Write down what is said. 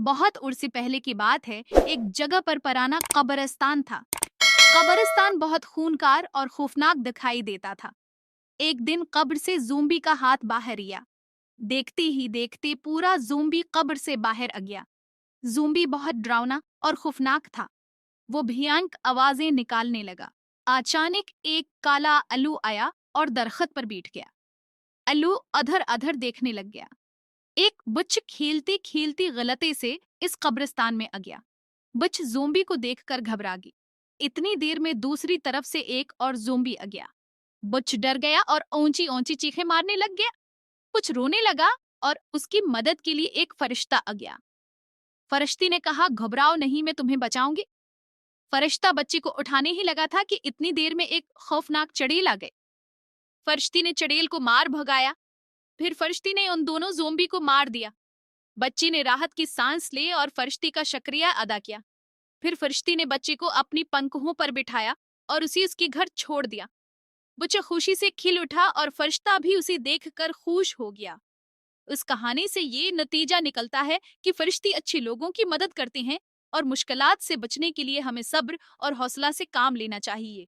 बहुत उर्से पहले की बात है। एक जगह पर पुराना कब्रिस्तान था। कब्रिस्तान बहुत खूनकार और खौफनाक दिखाई देता था। एक दिन कब्र से ज़ोंबी का हाथ बाहर आया। देखते ही देखते पूरा ज़ोंबी कब्र से बाहर आ गया। ज़ोंबी बहुत डरावना और खौफनाक था। वो भयानक आवाजें निकालने लगा। अचानक एक काला अल्लू आया और दरख्त पर बैठ गया। अल्लू अधर अधर देखने लग गया। एक बच्च खेलती खेलती गलती से इस कब्रिस्तान में आ गया। बच्च ज़ोंबी को देखकर घबरा गई। इतनी देर में दूसरी तरफ से एक और ज़ोंबी आ गया। बच्च डर गया और ऊंची ऊंची चीखें मारने लग गया। कुछ रोने लगा और उसकी मदद के लिए एक फरिश्ता आ गया। फरिश्ती ने कहा, घबराओ नहीं, मैं तुम्हें बचाऊंगी। फरिश्ता बच्ची को उठाने ही लगा था कि इतनी देर में एक खौफनाक चड़ेल आ गई। फरिश्ती ने चड़ेल को मार भगाया। फिर फरिश्ती ने उन दोनों ज़ोंबी को मार दिया। बच्ची ने राहत की सांस ली और फरिश्ती का शुक्रिया अदा किया। फिर फरिश्ती ने बच्ची को अपनी पंखों पर बिठाया और उसे उसके घर छोड़ दिया। बच्चा खुशी से खिल उठा और फरिश्ता भी उसे देखकर खुश हो गया। उस कहानी से ये नतीजा निकलता है कि फरिश्ते अच्छे लोगों की मदद करते हैं और मुश्किलात से बचने के लिए हमें सब्र और हौसला से काम लेना चाहिए।